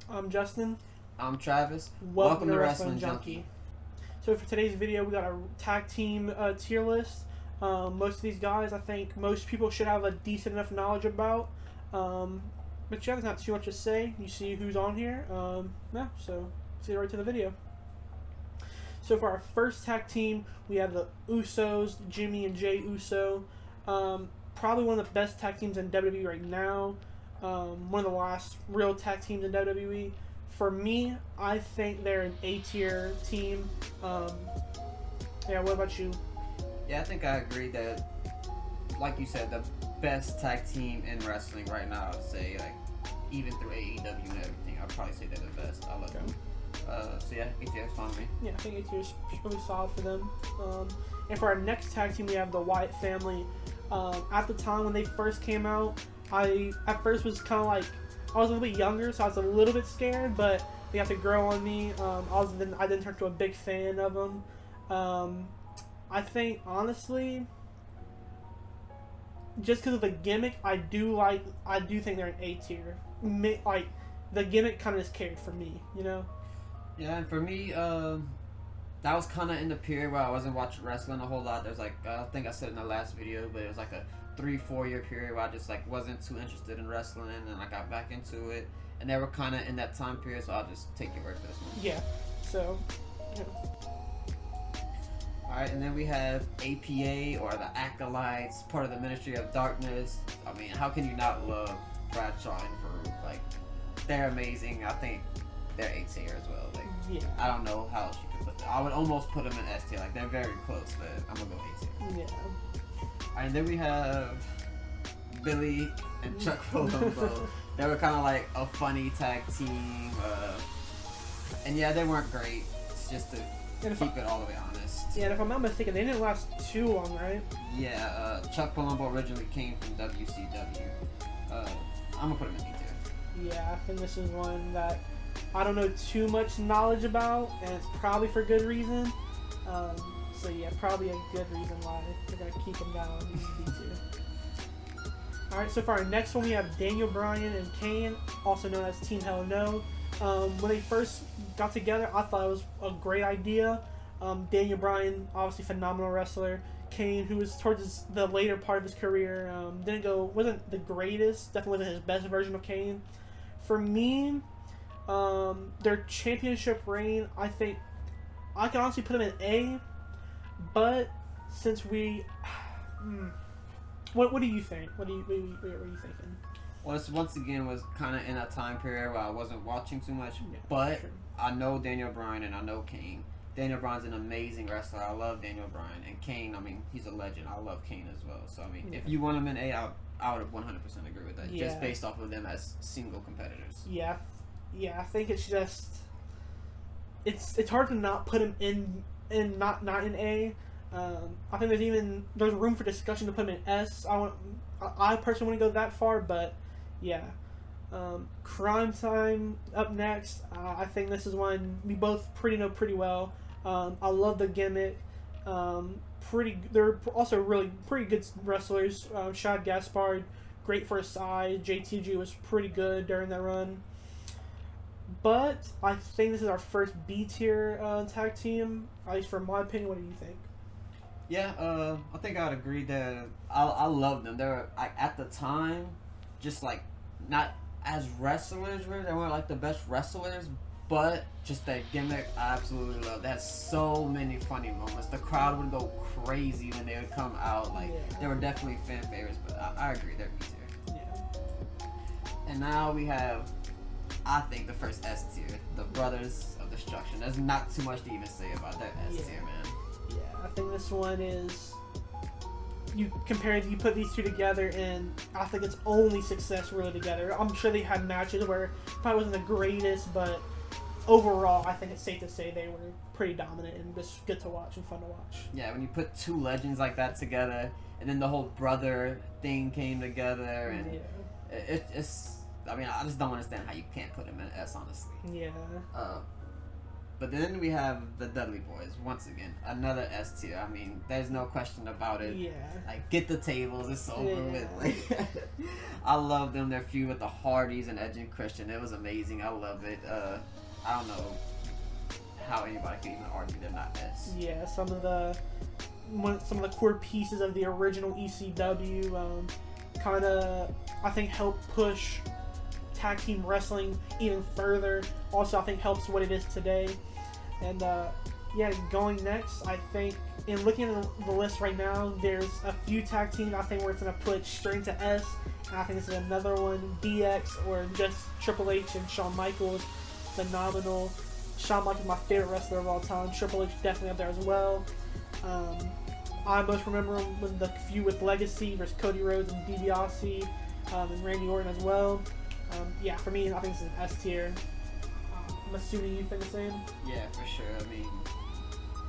I'm Justin. I'm Travis. Welcome to Wrestling Junkie. So for today's video, we got a tag team tier list. Most of these guys, I think most people should have a decent enough knowledge about. But yeah, there's not too much to say. You see who's on here. Yeah, so let's get right to the video. So for our first tag team, we have the Usos, Jimmy and Jay Uso. Probably one of the best tag teams in WWE right now. One of the last real tag teams in WWE. For me, I think they're an A-tier team. Yeah, what about you? Yeah, I think I agree that, like you said, the best tag team in wrestling right now, I would say, like, even through AEW and everything, I'd probably say they're the best. I love them. So yeah, A-tier is fine with me. Yeah, I think A-tier is really solid for them. And for our next tag team, we have the Wyatt family. At the time when they first came out, I at first was kind of like, I was a little bit younger, so I was a little bit scared, but they got to grow on me. I then turned to a big fan of them. I think, honestly, just because of the gimmick, I do think they're an A tier. Like, the gimmick kind of just carried for me, you know? Yeah, and for me, that was kind of in the period where I wasn't watching wrestling a whole lot. There's like, I think I said in the last video, but it was like a 3-4 year period where I just like wasn't too interested in wrestling, and I got back into it, and they were kind of in that time period, so I'll just take your word for this one. Yeah, so yeah. Alright, and then we have APA, or the Acolytes, part of the Ministry of Darkness. I mean, how can you not love Bradshaw and Farouk? Like, they're amazing. I think they're A tier as well. Like, yeah. I don't know how else you could put them. I would almost put them in S tier. Like, they're very close, but I'm gonna go A tier. Yeah. Alright, and then we have Billy and Chuck Palumbo. They were kind of like a funny tag team. And yeah, they weren't great. It's just to keep it all the way honest. Yeah, and if I'm not mistaken, they didn't last too long, right? Yeah, Chuck Palumbo originally came from WCW. I'm gonna put him in D tier. Yeah, I think this is one that I don't know too much knowledge about, and it's probably for good reason. So yeah, probably a good reason why they're gonna keep them down in D2. Alright, so for our next one we have Daniel Bryan and Kane, also known as Team Hell No. When they first got together, I thought it was a great idea. Daniel Bryan, obviously phenomenal wrestler. Kane, who was towards the later part of his career, wasn't the greatest, definitely wasn't his best version of Kane. For me, their championship reign, I think I can honestly put them in A. But since we, what do you think? What are you thinking? Well, this once again was kind of in a time period where I wasn't watching too much, Yeah, but true. I know Daniel Bryan and I know Kane. Daniel Bryan's an amazing wrestler. I love Daniel Bryan, and Kane, I mean, he's a legend. I love Kane as well. So I mean, Yeah. if you want him in A, I would 100% agree with that. Yeah. Just based off of them as single competitors. Yeah, I think it's just it's hard to not put him in not in A. I think there's room for discussion to put him in S. I personally want to go that far, but yeah. Crime Time up next. I think this is one we both know pretty well. I love the gimmick. They're also really pretty good wrestlers. Shad Gaspard, great for his size. JTG was pretty good during that run. But I think this is our first B tier tag team, at least from my opinion. What do you think? Yeah, I think I'd agree that I love them. They were at the time, just like not as wrestlers. Really, they weren't like the best wrestlers, but just that gimmick, I absolutely love. They had so many funny moments. The crowd would go crazy when they would come out. Like, they were definitely fan favorites. But I agree, they're B tier. Yeah. And now we have, I think, the first S tier, the Brothers of Destruction. There's not too much to even say about that S tier, man. Yeah, I think this one is. You put these two together, and I think it's only success really together. I'm sure they had matches where probably wasn't the greatest, but overall, I think it's safe to say they were pretty dominant and just good to watch and fun to watch. Yeah, when you put two legends like that together, and then the whole brother thing came together, and it's. I mean, I just don't understand how you can't put him in S, honestly. Yeah. But then we have the Dudley Boys. Once again, another S tier. I mean, there's no question about it. Yeah. Like, get the tables. It's over Yeah. with. Like, I love them. Their feud with the Hardys and Edge and Christian. It was amazing. I love it. I don't know how anybody can even argue they're not S. Yeah, some of the core pieces of the original ECW kind of, I think, help push tag team wrestling even further. Also, I think helps what it is today. And yeah, going next, I think, in looking at the list right now, there's a few tag teams I think where it's going to put straight into S. And I think this is another one, DX or just Triple H and Shawn Michaels. Phenomenal. Shawn Michaels, my favorite wrestler of all time. Triple H definitely up there as well. I most remember him with the feud with Legacy versus Cody Rhodes and DiBiase, and Randy Orton as well. Yeah, for me, I think this is an S tier. I'm assuming you think the same? Yeah, for sure. I mean,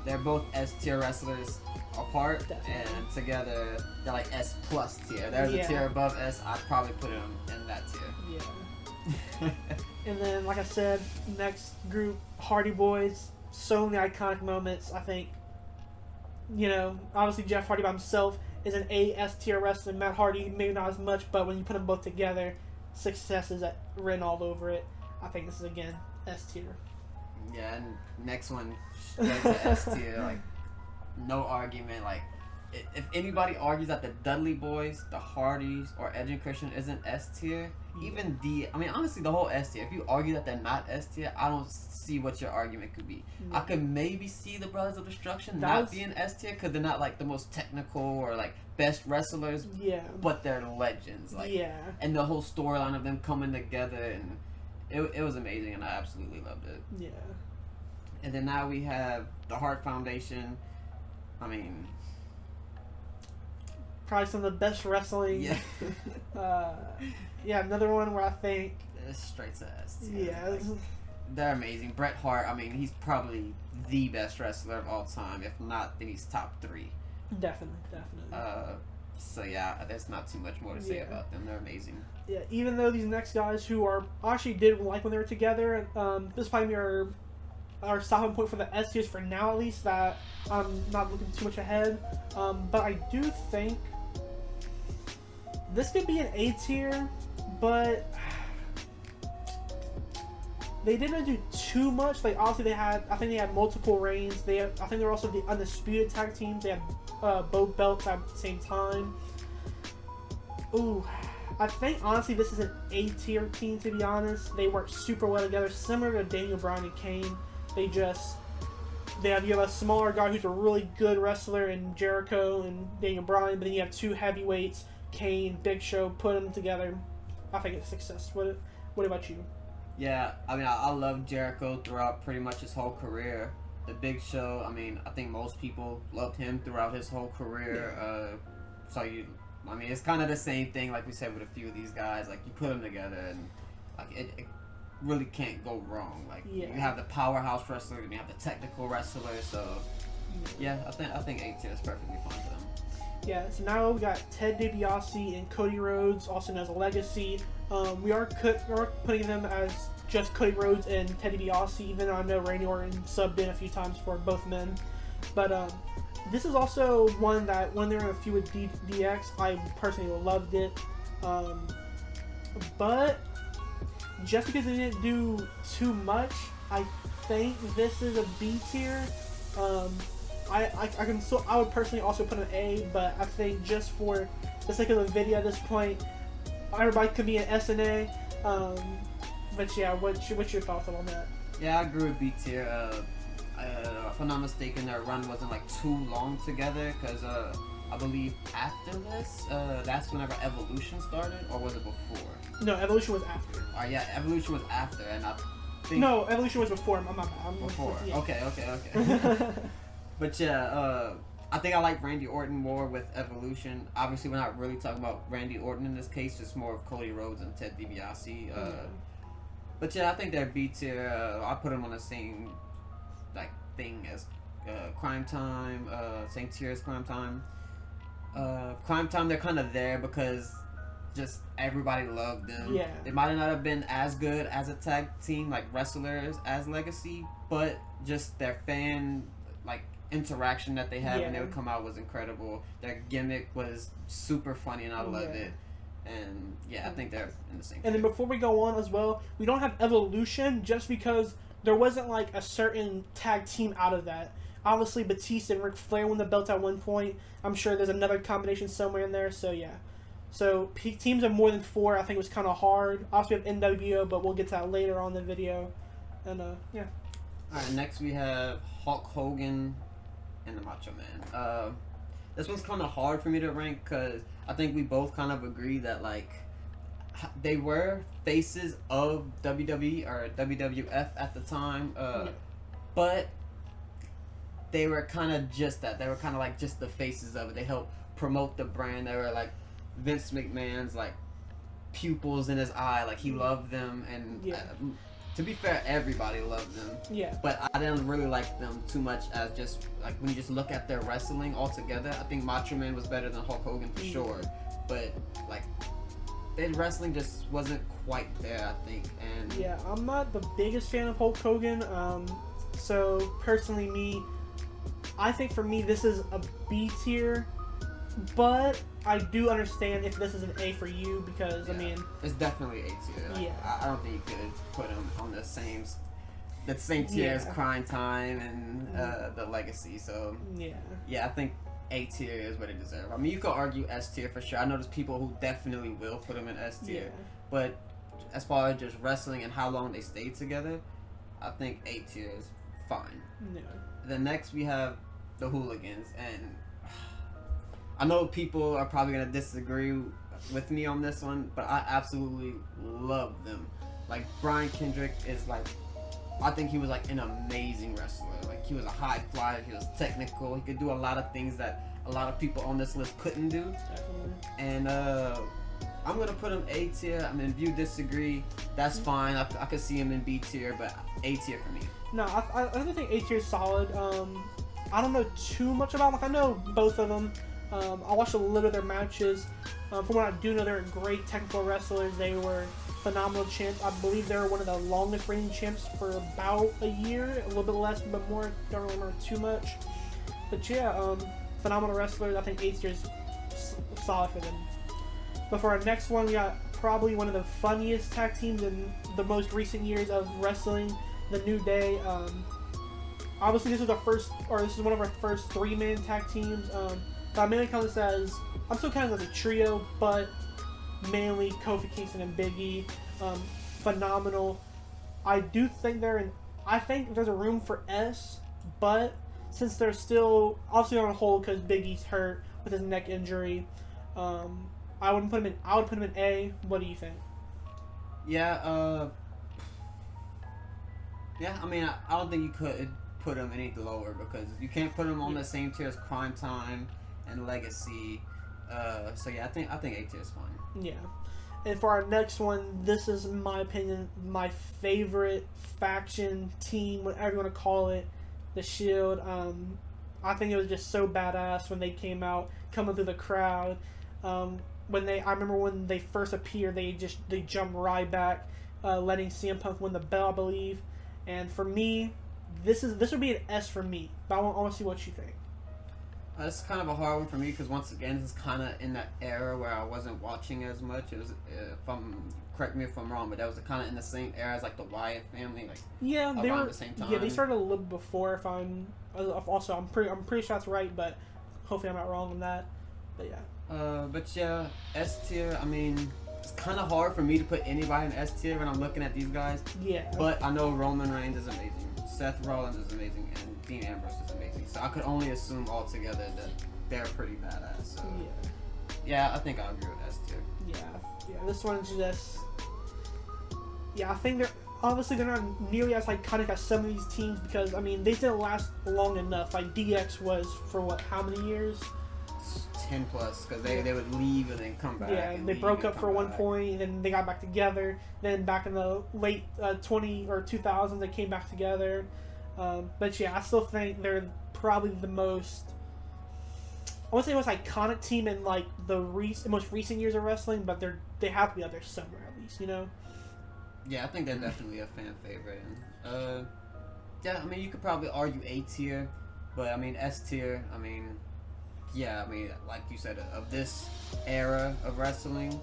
they're both S tier wrestlers apart, Definitely. and together they're like S plus tier. There's Yeah. a tier above S. I'd probably put them in that tier. Yeah. And then, like I said, next group, Hardy Boys. So many iconic moments. I think, you know, obviously Jeff Hardy by himself is an A S tier wrestler. Matt Hardy, maybe not as much, but when you put them both together, success is written all over it. I think this is, again, S tier. Yeah, and next one, straight to S tier. Like, no argument. Like, if anybody argues that the Dudley Boys, the Hardys, or Edge and Christian isn't S tier, even I mean, honestly, the whole S tier, if you argue that they're not S tier, I don't see what your argument could be. Yeah. I could maybe see the Brothers of Destruction That not was- being S tier because they're not, like, the most technical or, like, best wrestlers, Yeah. but they're legends. Like, Yeah. and the whole storyline of them coming together, and it was amazing, and I absolutely loved it. Yeah. And then now we have the Hart Foundation. I mean, Probably some of the best wrestling. yeah. Yeah, another one where I think, It's straight to S tier. yeah, Like, they're amazing. Bret Hart, I mean, he's probably the best wrestler of all time. If not, then he's top 3. definitely. So yeah, there's not too much more to say Yeah. about them. They're amazing. Yeah, even though these next guys who are I actually did like when they were together, this probably be our stopping point for the S tiers for now, at least. That I'm not looking too much ahead, but I do think this could be an A tier, but they didn't do too much. Like, obviously I think they had multiple reigns. I think they were also the undisputed tag teams. They had both belts at the same time. Ooh, I think honestly this is an A tier team, to be honest. They work super well together, similar to Daniel Bryan and Kane. You have a smaller guy who's a really good wrestler in Jericho and Daniel Bryan, but then you have two heavyweights, Kane, Big Show. Put them together, I think it's a success. What about you? Yeah, I mean, I love Jericho throughout pretty much his whole career. The Big Show, I mean, I think most people loved him throughout his whole career. I mean, it's kind of the same thing, like we said with a few of these guys. Like, you put them together, and like it really can't go wrong. Like, Yeah. you have the powerhouse wrestler, and you have the technical wrestler. So, yeah, I think A tier is perfectly fine for them. Yeah, so now we got Ted DiBiase and Cody Rhodes, also known as a Legacy. We are putting them as just Cody Rhodes and Ted DiBiase, even though I know Randy Orton subbed in a few times for both men. But this is also one that when they were in a feud with DX, I personally loved it. But just because they didn't do too much, I think this is a B tier. I would personally also put an A, but I think just for the sake of the video at this point, everybody could be an S and A. But yeah, what's your thoughts on that? Yeah, I agree with B tier. If I'm not mistaken, their run wasn't like too long together because I believe after this, that's whenever Evolution started, or was it before? No, Evolution was after. Yeah, Evolution was after, and I think No, Evolution was before. I'm not. before. Yeah. Okay. But yeah, I think I like Randy Orton more with Evolution. Obviously, we're not really talking about Randy Orton in this case, just more of Cody Rhodes and Ted DiBiase. But yeah, I think they're B tier. I put them on the same like thing as Crime Time, same tier as Crime Time. Crime Time, they're kind of there because just everybody loved them. Yeah. They might not have been as good as a tag team, like wrestlers as Legacy, but just their fan like interaction that they had when they would come out was incredible. Their gimmick was super funny, and I loved it. And I think they're in the same. And then before we go on as well, we don't have Evolution just because there wasn't like a certain tag team out of that. Obviously, Batista and Ric Flair won the belt at one point. I'm sure there's another combination somewhere in there. So yeah. So teams of more than 4, I think, was kind of hard. Also, we have NWO, but we'll get to that later on in the video. And yeah. All right, next we have Hulk Hogan and the Macho Man. This one's kind of hard for me to rank because I think we both kind of agree that like they were faces of WWE or WWF at the time, but they were kind of just that. They were kind of like just the faces of it. They helped promote the brand. They were like Vince McMahon's like pupils in his eye. Like he loved them, and to be fair, everybody loved them. Yeah. But I didn't really like them too much as just like when you just look at their wrestling altogether. I think Macho Man was better than Hulk Hogan for sure, but like their wrestling just wasn't quite there, I think. And yeah, I'm not the biggest fan of Hulk Hogan. So personally, I think for me this is a B tier, but I do understand if this is an A for you because I mean it's definitely A tier. I don't think you could put them on the same tier as Crime Time and the Legacy. So yeah, I think A tier is what they deserve. I mean, you could argue S tier for sure. I know there's people who definitely will put them in S tier, but as far as just wrestling and how long they stayed together, I think A tier is fine. Then next we have the Hooligans, and I know people are probably gonna disagree with me on this one, but I absolutely love them. Like Brian Kendrick is like, I think he was like an amazing wrestler. Like he was a high flyer, he was technical, he could do a lot of things that a lot of people on this list couldn't do. And I'm gonna put him A tier. I mean, if you disagree, that's fine. I could see him in B tier, but A tier for me. No, I think A tier is solid. I don't know too much about them. Like, I know both of them. I watched a little of their matches. From what I do know, they're great technical wrestlers. They were phenomenal champs. I believe they were one of the longest reigning champs for about a year, a little bit less, but more. Don't really remember too much. But yeah, phenomenal wrestlers. I think A tier is solid for them. But for our next one, we got probably one of the funniest tag teams in the most recent years of wrestling, the New Day. Obviously, this is one of our first 3-man tag teams. But I mainly count this as, I'm still counting as a trio, but mainly Kofi Kingston and Big E. Phenomenal. I do think I think there's a room for S, but since they're still obviously on hold because Big E's hurt with his neck injury, I would put him in A. What do you think? Yeah, I mean, I don't think you could put him any lower because you can't put him on the same tier as Crime Time and Legacy. So yeah, I think A tier is fine. Yeah. And for our next one, this is, in my opinion, my favorite faction, team, whatever you want to call it, the Shield. I think it was just so badass when they came out, coming through the crowd. I remember when they first appeared, they jumped right back, letting CM Punk win the bell, I believe. And for me, this would be an S for me. But I want to see what you think. It's kind of a hard one for me because once again, this is kind of in that era where I wasn't watching as much. It was, correct me if I'm wrong, but that was kind of in the same era as like the Wyatt family, like they were the same time. Yeah, they started a little before. I'm pretty sure that's right, but hopefully I'm not wrong on that. But yeah. But yeah, S tier. I mean, it's kind of hard for me to put anybody in S tier when I'm looking at these guys. Yeah. But I know Roman Reigns is amazing, Seth Rollins is amazing, and Dean Ambrose is amazing. So I could only assume altogether that they're pretty badass. So yeah, I think I'll agree with S tier. Yeah. This one's just. Yeah, I think they're not nearly as iconic as some of these teams because I mean they didn't last long enough. Like DX was for how many years? 10 plus because they would leave and then come back. Yeah, they broke up for one point, and then they got back together. Then back in the late 2000s, they came back together. But yeah, I still think they're probably the most. I wouldn't say the most iconic team in like the most recent years of wrestling, but they have to be up there somewhere at least, you know. Yeah, I think they're definitely a fan favorite. And, yeah, I mean, you could probably argue A tier, but I mean S tier. I mean, yeah, I mean, like you said, of this era of wrestling,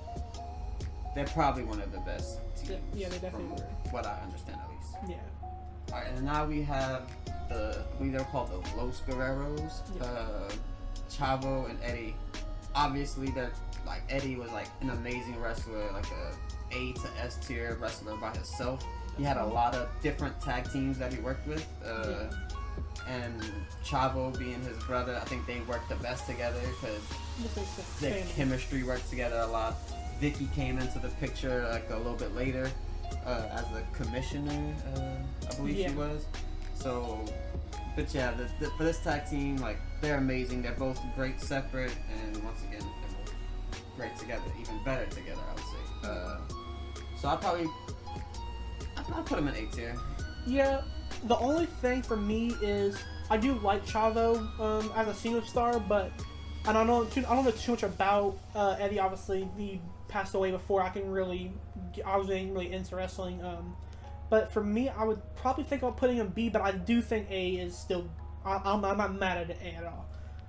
they're probably one of the best teams. Yeah, they definitely from were. what I understand at least. Yeah. All right, and now we have I believe they're called the Los Guerreros. Yeah. Chavo and Eddie. Obviously, they're like Eddie was like an amazing wrestler, like A to S tier wrestler by himself. He had a lot of different tag teams that he worked with, and Chavo being his brother, I think they worked the best together because their chemistry worked together a lot. Vicky came into the picture like a little bit later as a commissioner, I believe she was. So, but yeah, for this tag team, like they're amazing. They're both great separate, and once again, they're both great together, even better together, I would say. So I'd put them in A tier. Yeah, the only thing for me is I do like Chavo as a single star, but I don't know too much about Eddie. Obviously, he passed away before I was getting really into wrestling. But for me, I would probably think about putting him B, but I do think A is still. I'm not mad at A at all.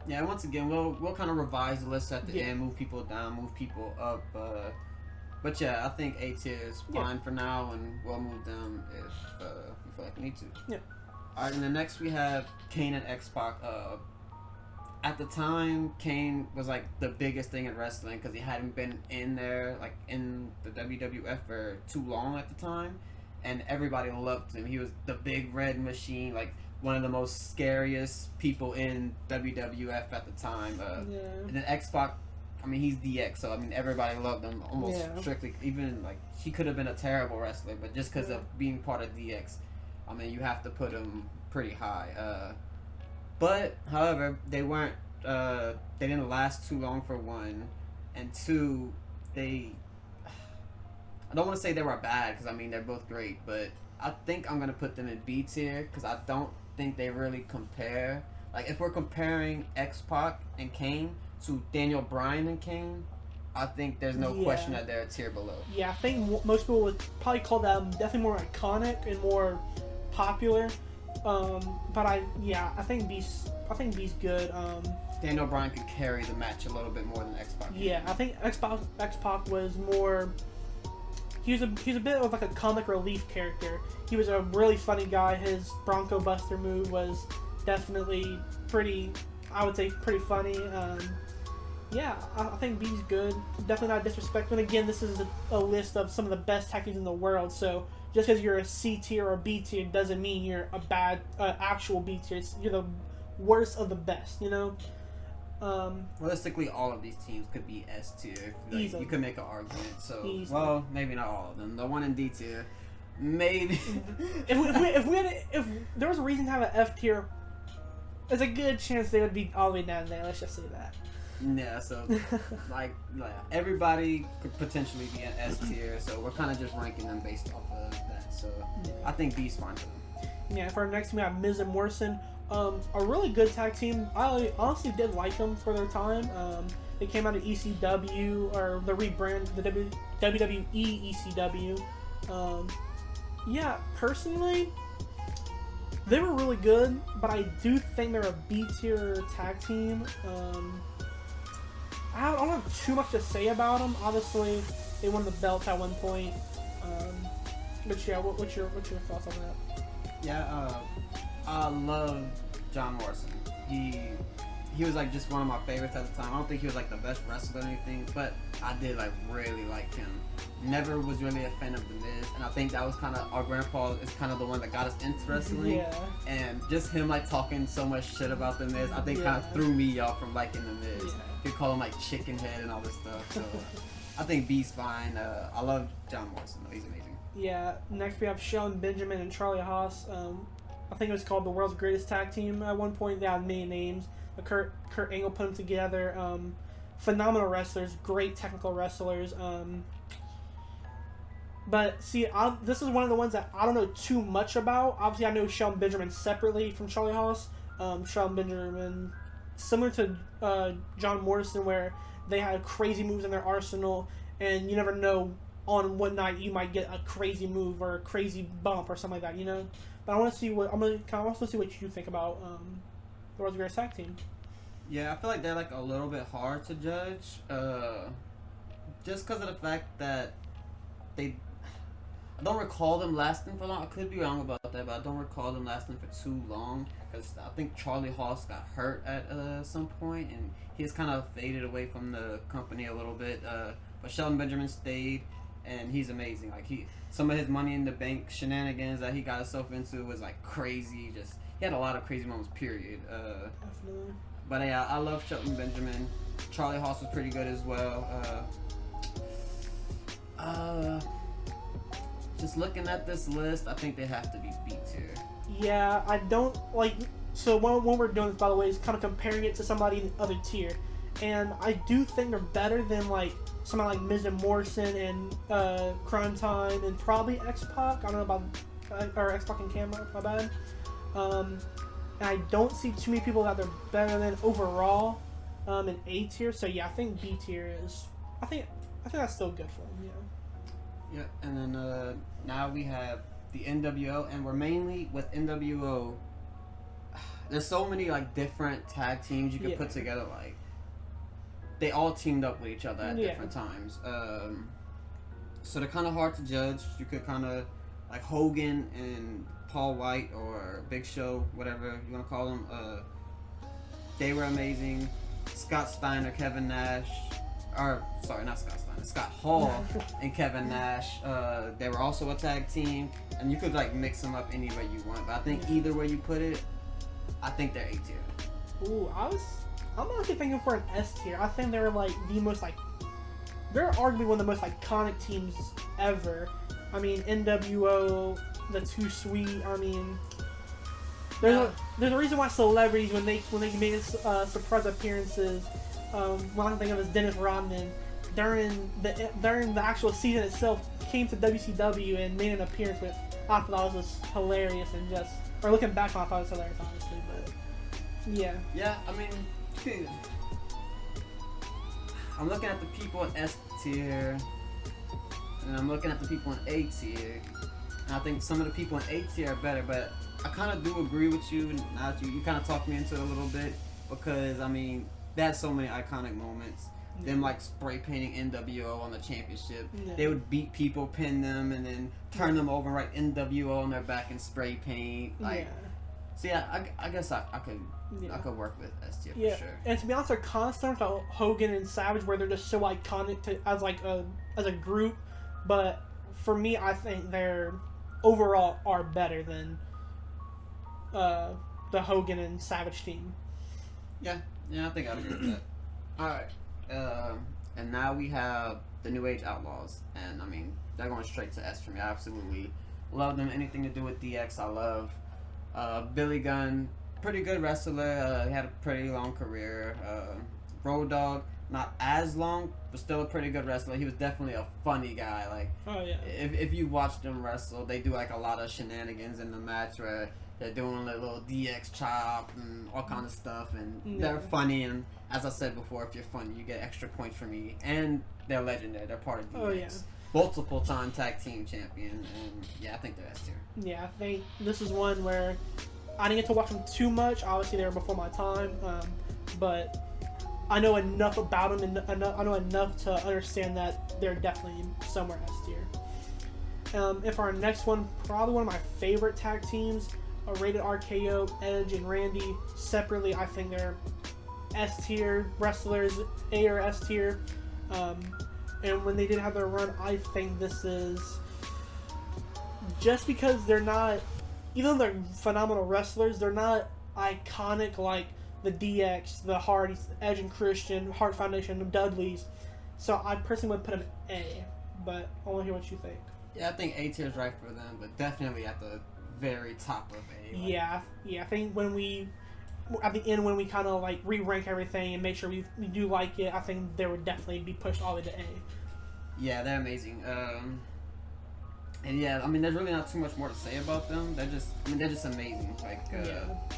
Yeah, once again, we'll kind of revise the list at the end, move people down, move people up. But yeah, I think A tier is fine for now, and we'll move them if we feel like we need to. Yeah. All right, and then next we have Kane and X-Pac. At the time, Kane was like the biggest thing in wrestling because he hadn't been in there, like in the WWF for too long at the time, and everybody loved him. He was the big red machine, like one of the most scariest people in WWF at the time. And then X-Pac, I mean, he's DX, so I mean everybody loved him almost strictly. Even like he could have been a terrible wrestler, but just because of being part of DX, I mean you have to put him pretty high. But however, they weren't. They didn't last too long for one, and two, I don't want to say they were bad because I mean they're both great, but I think I'm gonna put them in B tier because I don't think they really compare. Like if we're comparing X-Pac and Kane to Daniel Bryan and Kane, I think there's no question that they're a tier below. Yeah, I think most people would probably call them definitely more iconic and more popular. But I think B's good. Daniel Bryan could carry the match a little bit more than X-Pac. Yeah, I think X-Pac was more. He was a bit of like a comic relief character. He was a really funny guy. His Bronco Buster move was definitely pretty. I would say pretty funny. Yeah, I think B's good. Definitely not disrespectful. And again, this is a list of some of the best tag teams in the world. So just because you're a C tier or B tier doesn't mean you're a bad actual B tier. You're the worst of the best, you know. Realistically, all of these teams could be S tier. Like, you could make an argument. So, well, maybe not all of them. The one in D tier, maybe. if there was a reason to have an F tier, there's a good chance they would be all the way down there. Let's just say that. Yeah, so like everybody could potentially be an S tier, so we're kind of just ranking them based off of that. So I think B's fine for them. Yeah, for our next team, we have Miz and Morrison. A really good tag team. I honestly did like them for their time. They came out of ECW, or the rebrand, the WWE ECW. Yeah, personally, they were really good, but I do think they're a B tier tag team. I don't have too much to say about them. Obviously, they won the belt at one point. But yeah, what's your thoughts on that? Yeah, I love John Morrison. He was like just one of my favorites at the time. I don't think he was like the best wrestler or anything, but I did like really like him. Never was really a fan of The Miz, and I think that was kind of our grandpa is kind of the one that got us into wrestling. Yeah. And just him like talking so much shit about The Miz, I think kind of threw me off from liking The Miz. Yeah. He'd call him like chicken head and all this stuff. So I think B's fine. I love John Morrison though. He's amazing. Yeah. Next we have Shelton Benjamin and Charlie Haas. I think it was called the world's greatest tag team at one point. They had many names. Kurt Angle put them together. Phenomenal wrestlers, great technical wrestlers. But see, this is one of the ones that I don't know too much about. Obviously, I know Shelton Benjamin separately from Charlie Haas. Shelton Benjamin similar to John Morrison, where they had crazy moves in their arsenal, and you never know on what night you might get a crazy move or a crazy bump or something like that, you know. But I want to see what I'm gonna kind of also see what you think about the World's Greatest Tag Team. Yeah, I feel like they're like a little bit hard to judge, just because of the fact that they. I don't recall them lasting for long. I could be wrong about that, but I don't recall them lasting for too long because I think Charlie Haas got hurt at some point, and he's kind of faded away from the company a little bit. But Shelton Benjamin stayed, and he's amazing. Like some of his Money in the Bank shenanigans that he got himself into was like crazy. Just he had a lot of crazy moments. Period. Definitely. But yeah, I love Shelton Benjamin. Charlie Haas was pretty good as well. Just looking at this list, I think they have to be B tier. Yeah, I don't like. So when we're doing this, by the way, is kind of comparing it to somebody in the other tier, and I do think they're better than like somebody like Miz and Morrison and Crime Time and probably X Pac. I don't know about or X Pac and Camera. My bad. And I don't see too many people that they're better than overall in A tier. So yeah, I think B tier is. I think that's still good for them. Yeah. Yeah, and then now we have the NWO, and we're mainly with NWO. There's so many like different tag teams you could put together. Like they all teamed up with each other at different times. So they're kind of hard to judge. You could kind of like Hogan and Paul White or Big Show, whatever you want to call them. They were amazing. Scott Steiner, Kevin Nash. Or, sorry, not Scott Steiner. Scott Hall and Kevin Nash. They were also a tag team. And you could, like, mix them up any way you want. But I think either way you put it, I think they're A tier. Ooh, I'm actually thinking for an S tier. I think they're, like, the most, like... They're arguably one of the most iconic teams ever. I mean, NWO, the Too Sweet, I mean... There's a reason why celebrities, when they made surprise appearances... one I think of is Dennis Rodman during the actual season itself came to WCW and made an appearance with. I thought it was hilarious and just or looking back on I thought it was hilarious honestly, but yeah. Yeah, I mean, I'm looking at the people in S tier and I'm looking at the people in A tier, and I think some of the people in A tier are better, but I kind of do agree with you. Now that you kind of talked me into it a little bit because I mean. They had so many iconic moments. Yeah. Them like spray painting NWO on the championship. Yeah. They would beat people, pin them, and then turn them over and write NWO on their back and spray paint. Like, so yeah, I guess I could work with S tier for sure. And to be honest, they're kind of similar to Hogan and Savage, where they're just so iconic as a group. But for me, I think they're overall are better than the Hogan and Savage team. Yeah, I think I'd agree with that. Alright. And now we have the New Age Outlaws. And, I mean, they're going straight to S for me. I absolutely love them. Anything to do with DX, I love. Billy Gunn, pretty good wrestler. He had a pretty long career. Road Dogg, not as long, but still a pretty good wrestler. He was definitely a funny guy. Like, if you watch them wrestle, they do, like, a lot of shenanigans in the match where... They're doing a little DX chop and all kind of stuff, and they're funny. And as I said before, if you're funny, you get extra points from me. And they're legendary. They're part of DX. Multiple-time tag team champion, and yeah, I think they're S tier. Yeah, I think this is one where I didn't get to watch them too much. Obviously, they were before my time, but I know enough about them, and I know enough to understand that they're definitely somewhere S tier. If our next one, probably one of my favorite tag teams. Rated RKO, Edge, and Randy separately. I think they're S tier wrestlers, A or S tier. And when they did have their run, I think this is just because they're not, even though they're phenomenal wrestlers, they're not iconic like the DX, the Hardys, Edge and Christian, Hart Foundation, the Dudleys. So I personally would put them A, but I want to hear what you think. Yeah, I think A tier is right for them, but definitely at the very top of A. Like. Yeah. I think when we, at the end, when we kind of like re-rank everything and make sure we do like it, I think they would definitely be pushed all the way to A. Yeah, they're amazing. And yeah, I mean, there's really not too much more to say about them. They're just amazing. Like,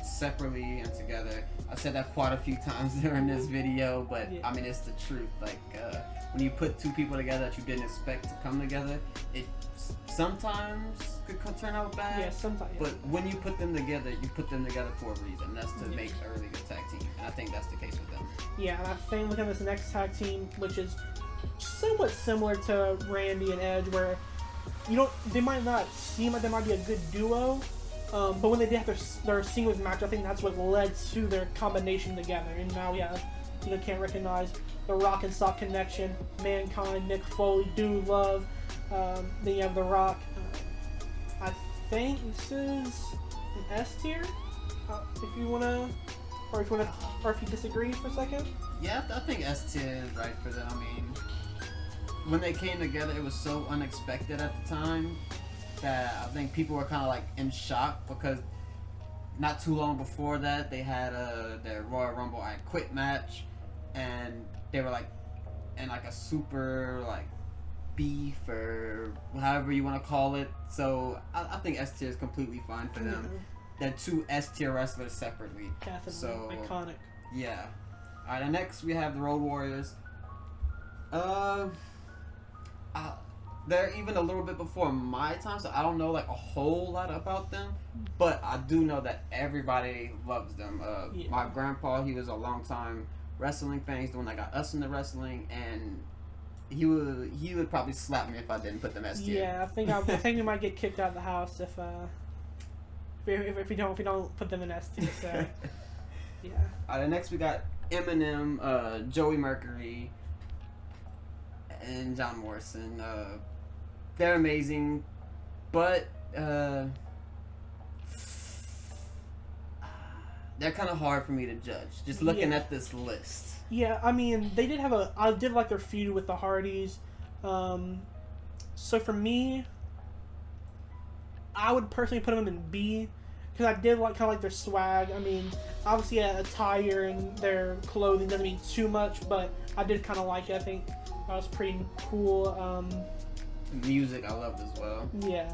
separately and together. I've said that quite a few times during this video, but I mean, it's the truth. Like, when you put two people together that you didn't expect to come together, it sometimes could turn out bad. Yeah, sometimes. But when you put them together for a reason. That's to make a really good tag team. And I think that's the case with them. Yeah, and I think looking at this next tag team, which is somewhat similar to Randy and Edge, where they might not seem like they might be a good duo, but when they did have their singles match, I think that's what led to their combination together. And now we have, can't recognize the Rock and Sock connection, Mankind, Mick Foley, Dude Love. Then you have the Rock. I think this is an S tier, if you wanna, or if you disagree for a second. Yeah, I think S tier is right for them. I mean, when they came together, it was so unexpected at the time that I think people were kind of like in shock, because not too long before that they had their Royal Rumble I Quit match, and they were like in like a super like beef or however you want to call it. So I think S tier is completely fine for them. They're two S tier wrestlers separately. Definitely. So Iconic. Yeah. All right. And next we have the Road Warriors. They're even a little bit before my time, so I don't know like a whole lot about them, but I do know that everybody loves them. My grandpa, he was a long time wrestling fan. He's the one that got us into wrestling, and he would probably slap me if I didn't put them S tier. Yeah, I think we might get kicked out of the house if we don't put them in S tier. So yeah. All right. Next we got Eminem, Joey Mercury, and John Morrison. They're amazing, but they're kind of hard for me to judge. Just looking at this list. Yeah, I mean, I did like their feud with the Hardys. So for me, I would personally put them in B, because I did kind of like their swag. I mean, obviously attire and their clothing doesn't mean too much, but I did kind of like it. I think that was pretty cool. Music I loved as well. Yeah,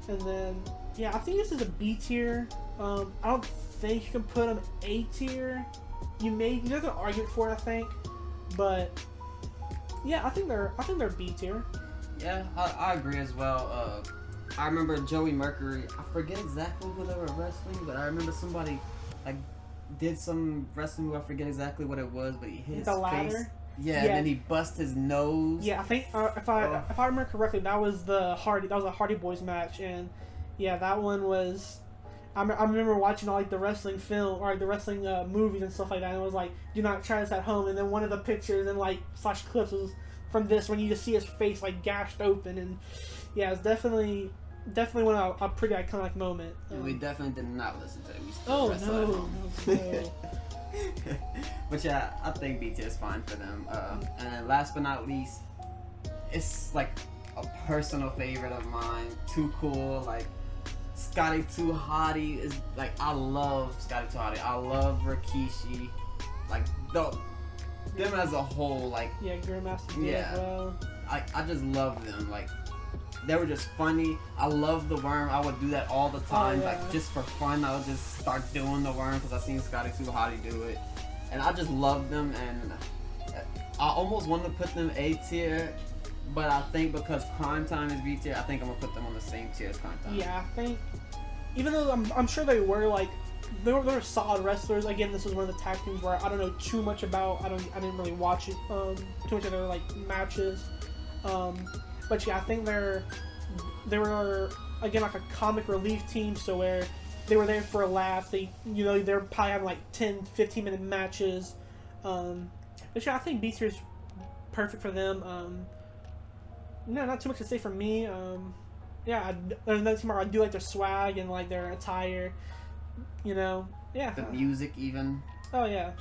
and then I think this is a B tier. I don't think you can put them A tier. There's an argument for it, I think, but yeah, I think they're B tier. Yeah, I agree as well. I remember Joey Mercury. I forget exactly who they were wrestling, but I remember somebody like did some wrestling move. I forget exactly what it was, but he hit his the ladder. face. Yeah, and then he bust his nose. Yeah, I think if I remember correctly, that was a Hardy Boys match, and yeah, that one was. I remember watching all like the wrestling film or like the wrestling movies and stuff like that, and it was like, do not try this at home. And then one of the pictures and like / clips was from this, when you just see his face like gashed open, and yeah, it's definitely one of a pretty iconic moment. We definitely did not listen to it. We still no. But yeah, I think B tier is fine for them. And then last but not least, it's like a personal favorite of mine. Too Cool, like Scotty 2 Hotty is like, I love Scotty 2 Hotty. I love Rikishi, like them as a whole. Like Grandmaster D as well. I just love them. Like, they were just funny. I love the worm. I would do that all the time. Like, just for fun, I would just start doing the worm because I seen Scotty 2 Hotty do it. And I just love them, and I almost wanted to put them A tier, but I think because Crime Time is B tier, I think I'm going to put them on the same tier as Crime Time. Yeah, I think, even though I'm sure they were they were solid wrestlers. Again, this was one of the tag teams where I don't know too much about. I didn't really watch it too much of their matches. But yeah, I think they were again like a comic relief team, so where they were there for a laugh. They're probably having like 10, 15-minute matches. But yeah, I think B tier is perfect for them. No, not too much to say from me. Another team where I do like their swag and like their attire. Yeah. The music even. Oh yeah.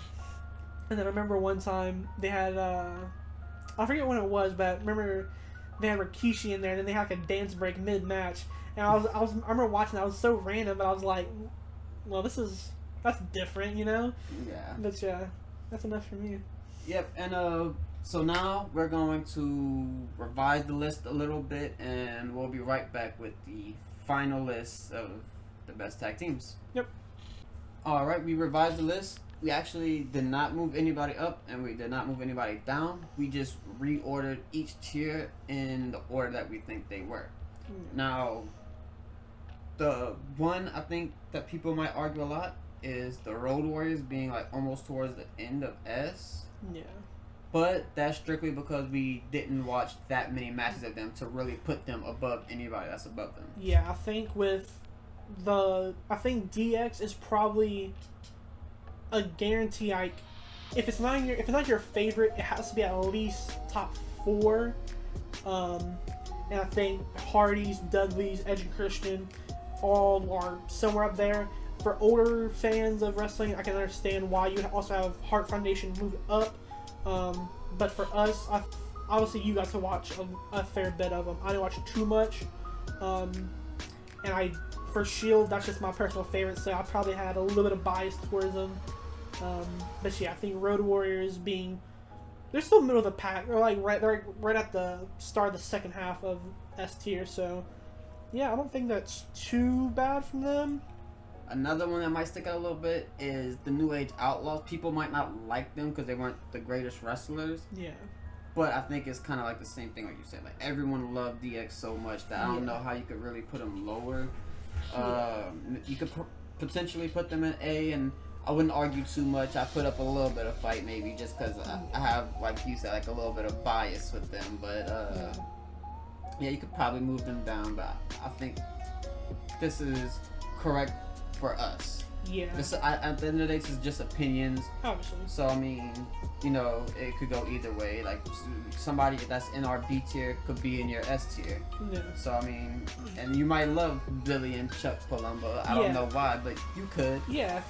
And then I remember one time they had I forget when it was, but I remember they had Rikishi in there, and then they had like a dance break mid-match, and I remember watching that. It was so random, but I was like, well, that's different, Yeah. But yeah, that's enough for me. Yep, and So now we're going to revise the list a little bit, and we'll be right back with the final list of the best tag teams. Yep. All right, we revised the list. We actually did not move anybody up, and we did not move anybody down. We just reordered each tier in the order that we think they were. Now, the one I think that people might argue a lot is the Road Warriors being like almost towards the end of S. Yeah. But that's strictly because we didn't watch that many matches of them to really put them above anybody that's above them. Yeah, I think I think DX is probably a guarantee. Like, if it's not your favorite, it has to be at least top 4. And I think Hardy's, Dudley's, Edge and Christian all are somewhere up there. For older fans of wrestling, I can understand why you also have Heart Foundation move up. But for us, obviously you got to watch a fair bit of them. I didn't watch too much. And for Shield, that's just my personal favorite, so I probably had a little bit of bias towards them. But yeah, I think Road Warriors they're still middle of the pack. They're right at the start of the second half of S tier. So yeah, I don't think that's too bad from them. Another one that might stick out a little bit is the New Age Outlaws. People might not like them because they weren't the greatest wrestlers. Yeah. But I think it's kind of like the same thing like you said. Like, everyone loved DX so much that I don't know how you could really put them lower. You could potentially put them in A, and I wouldn't argue too much. I put up a little bit of fight maybe just because I have, like you said, like a little bit of bias with them. But yeah, you could probably move them down. But I think this is correct for us. Yeah. At the end of the day, this is just opinions. Obviously. So, I mean, you know, it could go either way. Like, somebody that's in our B tier could be in your S tier. Yeah. So, I mean, and you might love Billy and Chuck Palumbo. I don't know why, but you could. Yeah,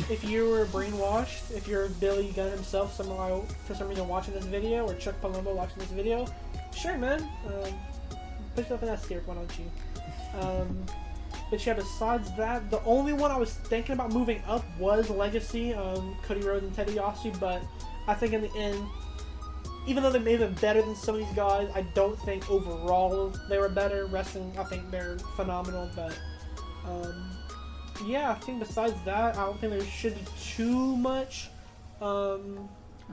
if you were brainwashed, if you're Billy Gunn himself somehow for some reason watching this video, or Chuck Palumbo watching this video, sure, man. Put yourself in that tier, why don't you? But yeah, besides that, the only one I was thinking about moving up was Legacy, Cody Rhodes and Ted DiBiase, but I think in the end, even though they may have been better than some of these guys, I don't think overall they were better. Wrestling, I think they're phenomenal, but yeah, I think besides that, I don't think there should be too much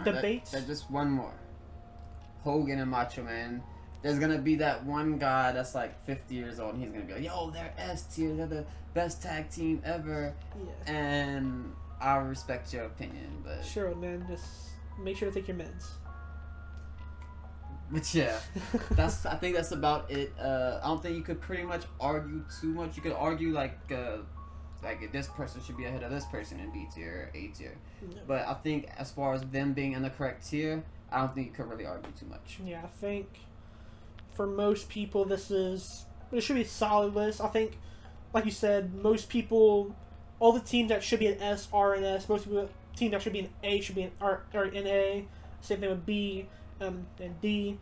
debate. There's just one more. Hogan and Macho Man. There's gonna be that one guy that's like 50 years old, and he's gonna be like, "Yo, they're S tier. They're the best tag team ever." Yeah. And I respect your opinion, but sure, man. Just make sure to take your meds. But yeah, I think that's about it. I don't think you could pretty much argue too much. You could argue like this person should be ahead of this person in B tier or A tier. No. But I think as far as them being in the correct tier, I don't think you could really argue too much. Yeah, I think for most people, it should be a solid list. I think, like you said, most people, all the teams that should be an S are an S. Most people, teams that should be an A should be are in A. Same thing with B and D.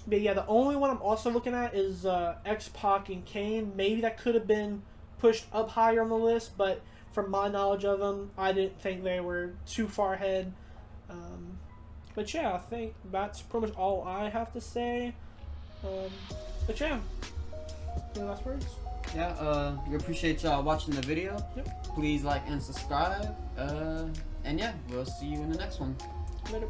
But yeah, the only one I'm also looking at is X-Pac and Kane. Maybe that could have been pushed up higher on the list, but from my knowledge of them, I didn't think they were too far ahead. But yeah, I think that's pretty much all I have to say. But yeah, any last words? Yeah, we appreciate y'all watching the video. Yep. Please like and subscribe. And yeah, we'll see you in the next one. Later.